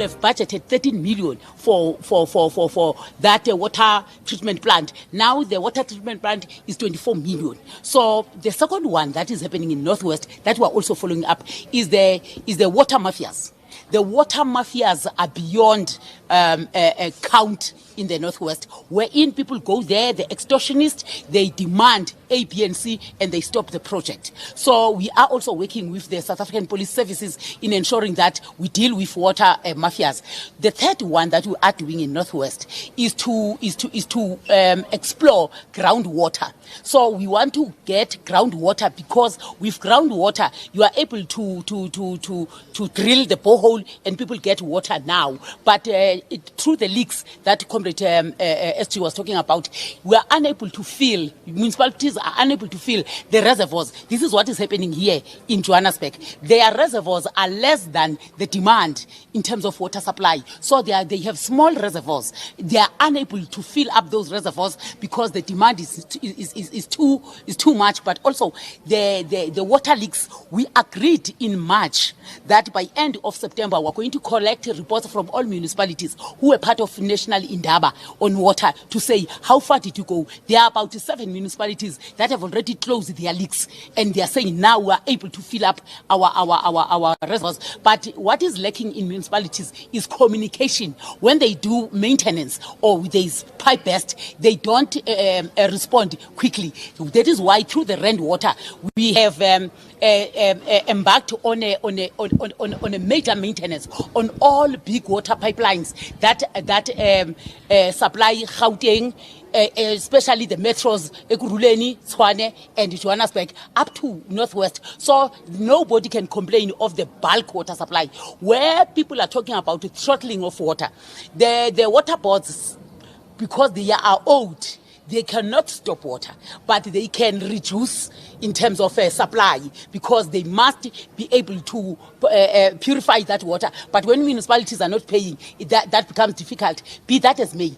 have budgeted 13 million for that water treatment plant. Now the water treatment plant is 24 million. So the second one that is happening in Northwest that we are also following up is the water mafias. The water mafias are beyond count in the Northwest, wherein people go there, the extortionists, they demand A, B, and C, and they stop the project. So we are also working with the South African Police Services in ensuring that we deal with water mafias. The third one that we are doing in Northwest is to explore groundwater. So we want to get groundwater because with groundwater you are able to drill the borehole and people get water now. But through the leaks that Comrade SG was talking about, we are unable to fill, municipalities are unable to fill the reservoirs. This is what is happening here in Johannesburg. Their reservoirs are less than the demand in terms of water supply. So they have small reservoirs. They are unable to fill up those reservoirs because the demand is too much. But also the water leaks. We agreed in March that by end of September we're going to collect reports from all municipalities who were part of National Indaba on water to say how far did you go. There are about 7 municipalities that have already closed their leaks, and they are saying now we are able to fill up our reservoirs. But what is lacking in municipalities is communication. When they do maintenance or there is pipe burst, they don't respond quickly. That is why through the rainwater we have embarked on a major maintenance on all big water pipelines that supply Gauteng, especially the metros, Ekurhuleni, Tshwane, and Johannesburg, up to Northwest. So nobody can complain of the bulk water supply. Where people are talking about the throttling of water, the water boards, because they are old, they cannot stop water, but they can reduce in terms of supply because they must be able to purify that water. But when municipalities are not paying, that becomes difficult. Be that as may,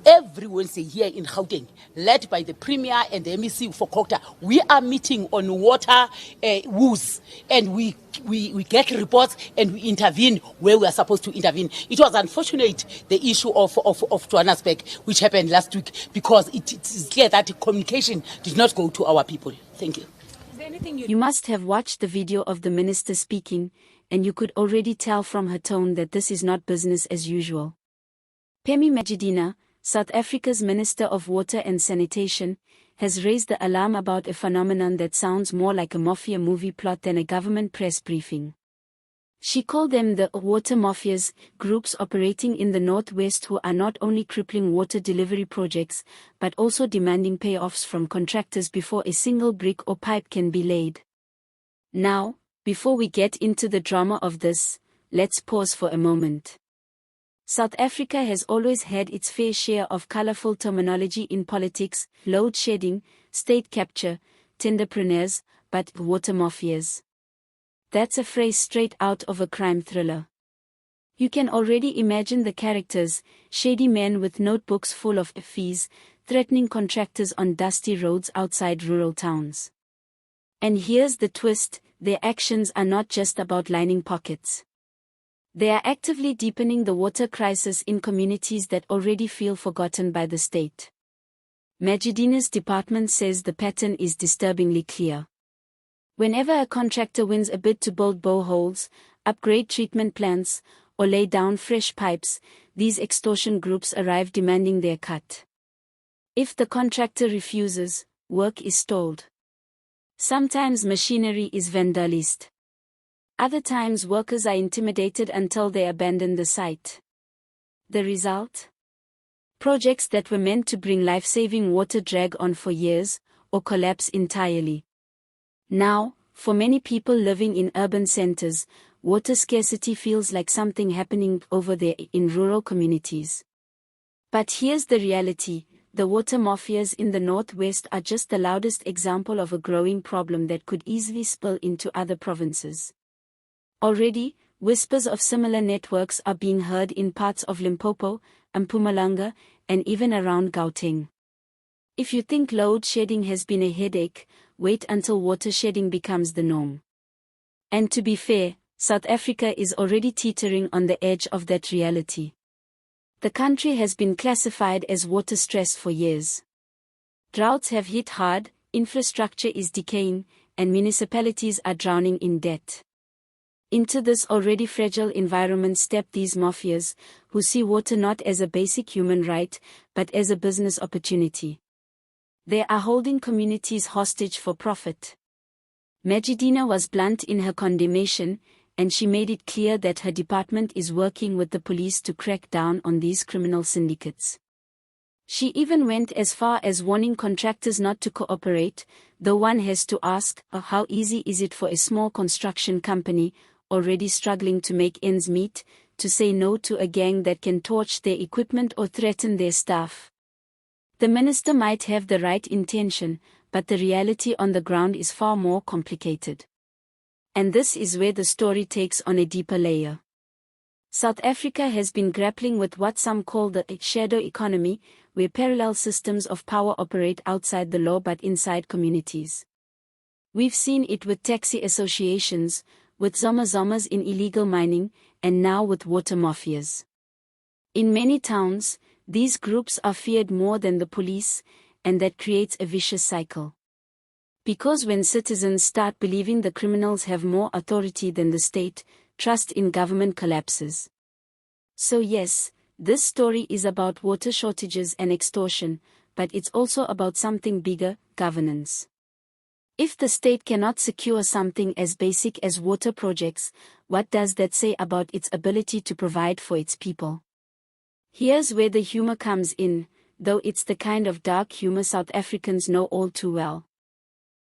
every Wednesday here in Gauteng, led by the Premier and the MEC for Kokta, we are meeting on water woes, and we get reports and we intervene where we are supposed to intervene. It was unfortunate, the issue of Johannesburg, which happened last week, because it is clear that communication did not go to our people. Thank you. Is there anything You must have watched the video of the minister speaking, and you could already tell from her tone that this is not business as usual. Pemmy Majodina, South Africa's Minister of Water and Sanitation, has raised the alarm about a phenomenon that sounds more like a mafia movie plot than a government press briefing. She called them the water mafias, groups operating in the Northwest who are not only crippling water delivery projects, but also demanding payoffs from contractors before a single brick or pipe can be laid. Now, before we get into the drama of this, let's pause for a moment. South Africa has always had its fair share of colorful terminology in politics: load shedding, state capture, tenderpreneurs, but water mafias. That's a phrase straight out of a crime thriller. You can already imagine the characters: shady men with notebooks full of fees, threatening contractors on dusty roads outside rural towns. And here's the twist: their actions are not just about lining pockets. They are actively deepening the water crisis in communities that already feel forgotten by the state. Majodina's department says the pattern is disturbingly clear. Whenever a contractor wins a bid to build boreholes, upgrade treatment plants, or lay down fresh pipes, these extortion groups arrive demanding their cut. If the contractor refuses, work is stalled. Sometimes machinery is vandalized. Other times workers are intimidated until they abandon the site. The result? Projects that were meant to bring life-saving water drag on for years, or collapse entirely. Now, for many people living in urban centers, water scarcity feels like something happening over there in rural communities. But here's the reality: the water mafias in the Northwest are just the loudest example of a growing problem that could easily spill into other provinces. Already, whispers of similar networks are being heard in parts of Limpopo, Mpumalanga, and even around Gauteng. If you think load shedding has been a headache, wait until water shedding becomes the norm. And to be fair, South Africa is already teetering on the edge of that reality. The country has been classified as water-stressed for years. Droughts have hit hard, infrastructure is decaying, and municipalities are drowning in debt. Into this already fragile environment step these mafias, who see water not as a basic human right, but as a business opportunity. They are holding communities hostage for profit. Majodina was blunt in her condemnation, and she made it clear that her department is working with the police to crack down on these criminal syndicates. She even went as far as warning contractors not to cooperate, though one has to ask, how easy is it for a small construction company, already struggling to make ends meet, to say no to a gang that can torch their equipment or threaten their staff? The minister might have the right intention, but the reality on the ground is far more complicated. And this is where the story takes on a deeper layer. South Africa has been grappling with what some call the shadow economy, where parallel systems of power operate outside the law but inside communities. We've seen it with taxi associations, with zomas in illegal mining, and now with water mafias. In many towns, these groups are feared more than the police, and that creates a vicious cycle. Because when citizens start believing the criminals have more authority than the state, trust in government collapses. So yes, this story is about water shortages and extortion, but it's also about something bigger, governance. If the state cannot secure something as basic as water projects, what does that say about its ability to provide for its people? Here's where the humor comes in, though it's the kind of dark humor South Africans know all too well.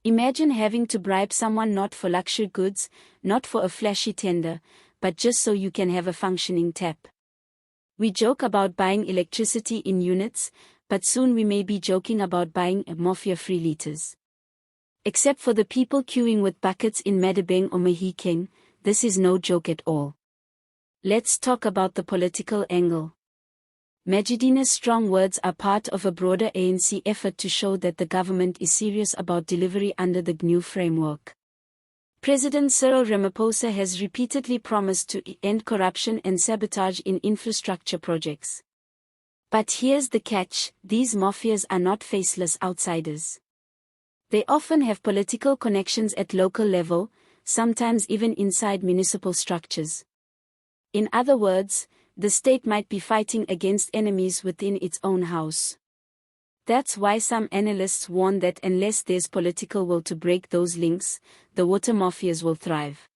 Imagine having to bribe someone not for luxury goods, not for a flashy tender, but just so you can have a functioning tap. We joke about buying electricity in units, but soon we may be joking about buying mafia-free liters. Except for the people queuing with buckets in Madibeng or Mahikeng, this is no joke at all. Let's talk about the political angle. Majodina's strong words are part of a broader ANC effort to show that the government is serious about delivery under the GNU framework. President Cyril Ramaphosa has repeatedly promised to end corruption and sabotage in infrastructure projects. But here's the catch: these mafias are not faceless outsiders. They often have political connections at local level, sometimes even inside municipal structures. In other words, the state might be fighting against enemies within its own house. That's why some analysts warn that unless there's political will to break those links, the water mafias will thrive.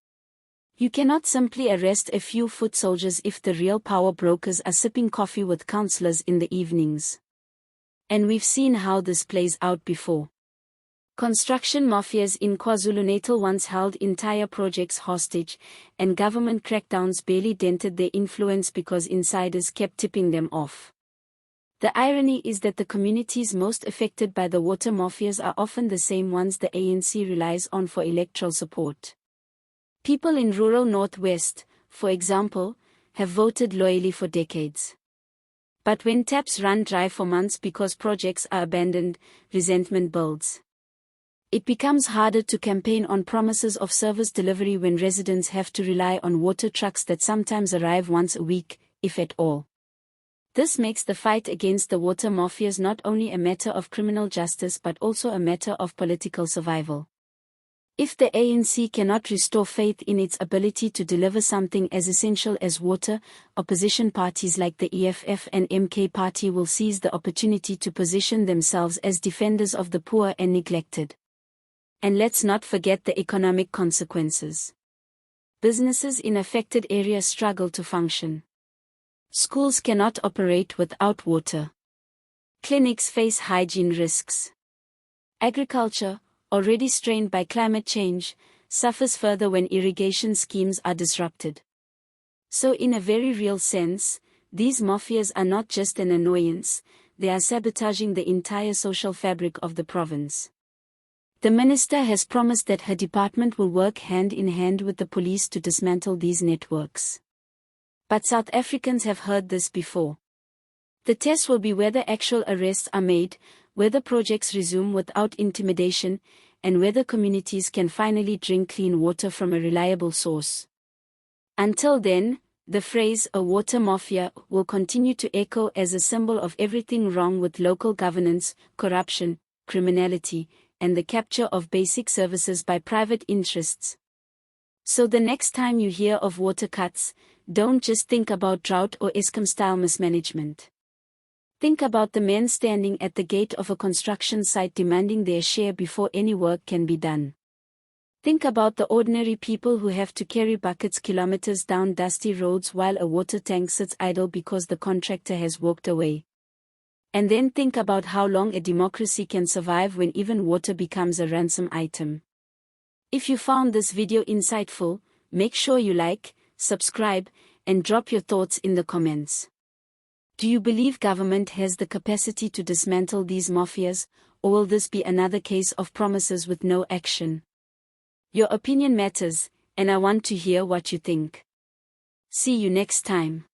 You cannot simply arrest a few foot soldiers if the real power brokers are sipping coffee with councillors in the evenings. And we've seen how this plays out before. Construction mafias in KwaZulu-Natal once held entire projects hostage, and government crackdowns barely dented their influence because insiders kept tipping them off. The irony is that the communities most affected by the water mafias are often the same ones the ANC relies on for electoral support. People in rural Northwest, for example, have voted loyally for decades. But when taps run dry for months because projects are abandoned, resentment builds. It becomes harder to campaign on promises of service delivery when residents have to rely on water trucks that sometimes arrive once a week, if at all. This makes the fight against the water mafias not only a matter of criminal justice but also a matter of political survival. If the ANC cannot restore faith in its ability to deliver something as essential as water, opposition parties like the EFF and MK Party will seize the opportunity to position themselves as defenders of the poor and neglected. And let's not forget the economic consequences. Businesses in affected areas struggle to function. Schools cannot operate without water. Clinics face hygiene risks. Agriculture, already strained by climate change, suffers further when irrigation schemes are disrupted. So in a very real sense, these mafias are not just an annoyance, they are sabotaging the entire social fabric of the province. The minister has promised that her department will work hand in hand with the police to dismantle these networks. But South Africans have heard this before. The test will be whether actual arrests are made, whether projects resume without intimidation, and whether communities can finally drink clean water from a reliable source. Until then, the phrase "a water mafia" will continue to echo as a symbol of everything wrong with local governance, corruption, criminality, and the capture of basic services by private interests. So the next time you hear of water cuts, don't just think about drought or Eskom-style mismanagement. Think about the men standing at the gate of a construction site demanding their share before any work can be done. Think about the ordinary people who have to carry buckets kilometers down dusty roads while a water tank sits idle because the contractor has walked away. And then think about how long a democracy can survive when even water becomes a ransom item. If you found this video insightful, make sure you like, subscribe, and drop your thoughts in the comments. Do you believe government has the capacity to dismantle these mafias, or will this be another case of promises with no action? Your opinion matters, and I want to hear what you think. See you next time.